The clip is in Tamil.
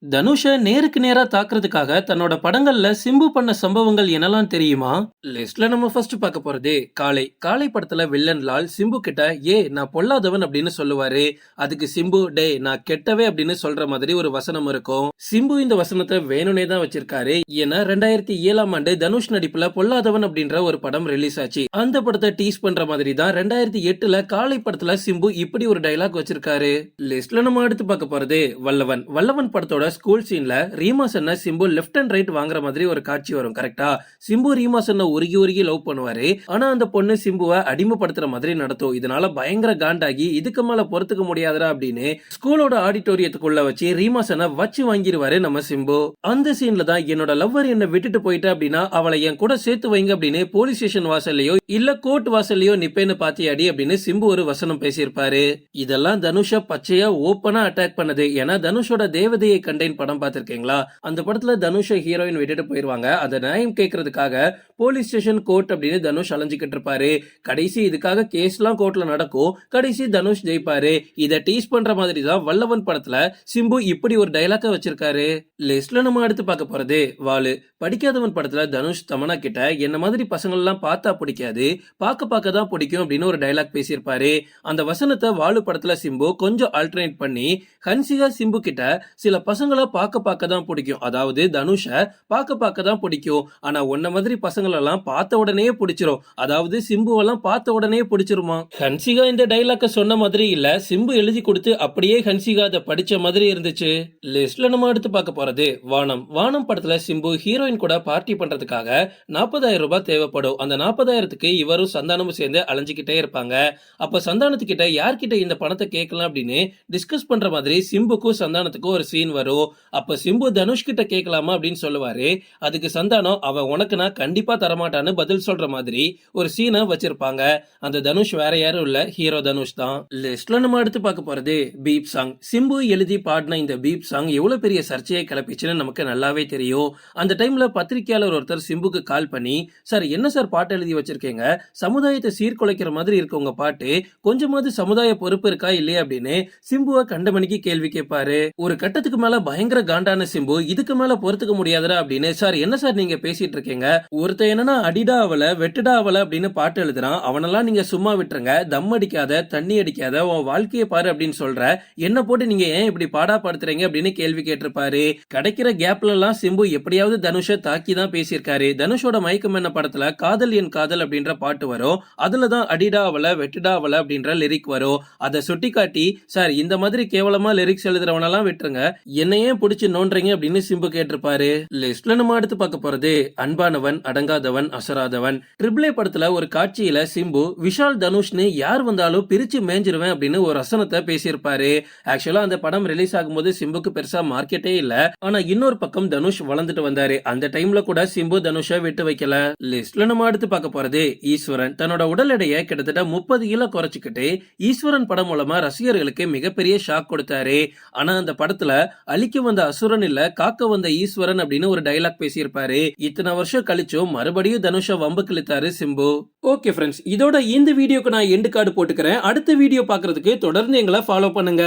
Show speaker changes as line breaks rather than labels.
தனுஷ நேருக்கு நேரா தாக்குறதுக்காக தன்னோட படங்கள்ல சிம்பு பண்ண சம்பவங்கள் என்னலாம் தெரியுமா? லிஸ்ட்ல நம்ம ஃபர்ஸ்ட் பார்க்க போறதே காளை. காளை படத்துல வில்லன் லால் சிம்பு கிட்ட நான் பொல்லாதவன் அப்படின்னு சொல்லுவாரு. அதுக்கு சிம்பு டேய் நான் கெட்டவே அப்படின்னு சொல்ற மாதிரி ஒரு வசனம் இருக்கும். சிம்பு இந்த வசனத்தை வேணும்னே தான் வச்சிருக்காரு. ஏன்னா 2007ஆம் ஆண்டு தனுஷ் நடிப்புல பொல்லாதவன் அப்படின்ற ஒரு படம் ரிலீஸ் ஆச்சு. அந்த படத்தை டீஸ் பண்ற மாதிரி தான் 2008ல காளை படத்துல சிம்பு இப்படி ஒரு டைலாக் வச்சிருக்காரு. லிஸ்ட்ல நம்ம அடுத்து பார்க்க போறது வல்லவன். வல்லவன் படத்தோட ஸ்கூல் சீன்ல ரீமா சன்ன சிம்பு லெஃப்ட் அண்ட் ரைட் வாங்குற மாதிரி ஒரு காட்சி வரும். கரெக்டா? சிம்பு ரீமா சன்ன உருகி உருகி லவ் பண்ணுவாரு. ஆனா அந்த பொண்ணு சிம்புவை அடிமைப்படுத்துற மாதிரி நடத்தும். இதனால பயங்கர காண்டாகி இதுக்கு மேல பொறுத்துக்க முடியாதா அப்படின்னு ஸ்கூலோட ஆடிட்டோரியத்துக்குள்ள வச்சு ரீமா சன்ன வச்சு வாங்கிடுவாரு நம்ம சிம்பு. அந்த சீன்ல தான் என்னோட லவ்வர் என்ன விட்டுட்டு போயிட்டா அப்படின்னா அவளை என் கூட சேர்த்து வைங்க அப்படின்னு போலீஸ் ஸ்டேஷன் வாசல்லையோ இல்ல கோர்ட் வாசல்லையோ நிப்பேன்னு பாத்தியாடி அப்படின்னு சிம்பு ஒரு வசனம் பேசியிருப்பாரு. இதெல்லாம் தனுஷ பச்சையா ஓப்பனா அட்டாக் பண்ணது. ஏன்னா தனுஷோட தேவதையை கண்டேன் படம் பார்த்திருக்கீங்களா? அந்த படத்துல தனுஷ ஹீரோயின் விட்டுட்டு போயிருவாங்க. அந்த நியாயம் கேட்கறதுக்காக போலீஸ் ஸ்டேஷன் கோர்ட் அப்படின்னு தனுஷ் அலைஞ்சிக்கிட்டு இருப்பாரு. கடைசி இதுக்காக கேஸ் எல்லாம் கோர்ட்ல நடக்கும். கடைசி தனுஷ் ஜெயிப்பாரு. இத டீஸ் பண்ற மாதிரி தான் வல்லவன் படத்துல சிம்பு இப்படி ஒரு டைலாக்க வச்சிருக்காரு. லிஸ்ட்ல நம்ம அடுத்து பார்க்க போறது வாலு. படிக்காதவன் படத்துல தனுஷ் தமனா கிட்ட என்ன மாதிரி பசங்கள் எல்லாம் பார்த்தா பிடிக்காது, பார்க்க தான் பிடிக்கும் அப்படின்னு ஒரு டைலாக் பேசியிருப்பாரு. அந்த வசனத்தை வாலு படத்துல சிம்பு கொஞ்சம் ஆல்டர்னேட் பண்ணி ஹன்சிகா சிம்பு கிட்ட சில பசங்களை பார்க்க தான் பிடிக்கும், அதாவது தனுஷ பார்க்க தான் பிடிக்கும், ஆனா உன்ன மாதிரி பசங்களை எல்லாம் பார்த்த உடனே பிடிச்சிரும், அதாவது சிம்புவெல்லாம் பார்த்த உடனே பிடிச்சிருமா. ஹன்சிகா இந்த டைலாக்க சொன்ன மாதிரி இல்ல, சிம்பு எழுதி கொடுத்து அப்படியே ஹன்சிகா அதை படிச்ச மாதிரி இருந்துச்சு. லிஸ்ட்ல நம்ம அடுத்து பார்க்க போறது வானம். வானம் படத்துல சிம்பு ஹீரோயின் கூட பார்ட்டி பண்றதுக்காக 40,000 ரூபாய் தேவைப்படும். அந்த 40,000க்கு இவரும் சந்தானமும் சேர்ந்து அலைஞ்சுக்கிட்டே இருப்பாங்க. அப்ப சந்தானத்துக்கிட்ட யார்கிட்ட இந்த பணத்தை கேட்கலாம் அப்படின்னு டிஸ்கஸ் பண்ற மாதிரி சிம்புக்கும் சந்தானத்துக்கும் ஒரு சீன் வரும். அப்ப சிம்பு தனுஷ் கிட்ட கேட்கலாமா அப்படின்னு சொல்லுவாரு. அதுக்கு சந்தானம் அவன் உனக்கு நான் கண்டிப்பா தரமாட்டான்னு பதில் சொல்ற மாதிரி ஒரு சீனை வச்சிருப்பாங்க. அந்த தனுஷ் வேற யாரும் இல்ல, ஹீரோ தனுஷ் தான். லிஸ்ட்ல நம்ம அடுத்து பார்க்க போறது பீப் சாங். சிம்பு எழுதி பாடின இந்த பீப் சாங் எவ்வளவு பெரிய சர்ச்சையை கிளப்பிச்சுன்னு நமக்கு நல்லாவே தெரியும். அந்த டைம்ல பத்திரிகையாளர் ஒருத்தர் சிம்புக்கு கால் பண்ணி, சார் என்ன சார் பாட்டு எழுதி வச்சிருக்கீங்க, சமுதாயத்தை சீர்குலைக்கிற மாதிரி இருக்கு உங்க பாட்டு, கொஞ்சமாவது சமுதாய பொறுப்பு இருக்கா இல்லையா அப்படின்னு சிம்புவை கண்டமணிக்கு கேள்வி கேட்பாரு. ஒரு கட்டத்துக்கு மேல பயங்கர காண்டான சிம்பு இதுக்கு மேல பொறுத்துக்க முடியாதா அப்படின்னு, சார் என்ன சார் நீங்க பேசிட்டு இருக்கீங்க, ஒருத்தன் என்னன்னா அடிடா அவள வெட்டுடா அவள அப்படின்னு பாட்டு எழுதுறான், அவனெல்லாம் நீங்க சும்மா விட்டுருங்க, தம் அடிக்காத தண்ணி அடிக்காத உன் வாழ்க்கையை பாரு அப்படின்னு சொல்ற, என்ன போட்டு நீங்க ஏன் இப்படி பாடா படுத்துறீங்க அப்படின்னு கேள்வி கேட்டிருப்பாரு. கிடைக்கிற கேப்ல எல்லாம் சிம்பு எப்படியாவது தனுஷ தாக்கி தான் பேசியிருக்காரு. தனுஷோட மயக்கம் என்ன படத்துல காதல் என் காதல் அப்படின்ற பாட்டு வரும். அதுலதான் அடிடா அவள வெட்டுடா அவள அப்படின்ற லிரிக் வரும். அதை சுட்டி காட்டி, சார் இந்த மாதிரி கேவலமா லிரிக்ஸ் எழுதுறவனெல்லாம் விட்டுருங்க, என்னையே பிடிச்சு நோன்றீங்க அப்படின்னு சிம்பு கேட்டிருப்பாரு. லிஸ்ட்ல நம்ம அடுத்து பார்க்க போறது அன்பானவன் அடங்காதவன் அசராதவன். ட்ரிபிள் ஏ படத்துல ஒரு காட்சியில சிம்பு விஷால் தனுஷ்னு யார் வந்தாலும் பிரிச்சு மேஞ்சிருவேன் அப்படின்னு ஒரு வசனத்தை பேசியிருப்பாரு. ஆக்சுவலா அந்த படம் ரிலீஸ் ஆகும்போது சிம்புக்கு பெருசா மார்க்கெட்டே இல்ல. ஆனா இன்னொரு பக்கம் தனுஷ் வளர்ந்துட்டு வந்தாரு. அந்த டைம்ல கூட சிம்பு தனுஷ விட்டு வைக்கல. லிஸ்ட்ல நம்ம அடுத்து பார்க்க போறது ஈஸ்வரன். தன்னோட உடல் எடையை கிட்டத்தட்ட 30 கிலோ குறைச்சிக்கிட்டு ஈஸ்வரன் படம் மூலமா ரசிகர்களுக்கு மிகப்பெரிய ஷாக் கொடுத்தாரு. ஆனா அந்த படத்துல அழிக்க வந்த அசுரன் இல்ல காக்க வந்த ஈஸ்வரன் அப்படின்னு ஒரு டைலாக் பேசியிருப்பாரு. இத்தனை வருஷம் கழிச்சும் மறுபடியும் தனுஷ வம்பு கிழித்தாரு சிம்பு. ஓகே ஃப்ரெண்ட்ஸ், இதோட இந்த வீடியோக்கு நான் எண்டு கார்டு போட்டுக்கிறேன். அடுத்த வீடியோ பாக்குறதுக்கு தொடர்ந்து எங்களை ஃபாலோ பண்ணுங்க.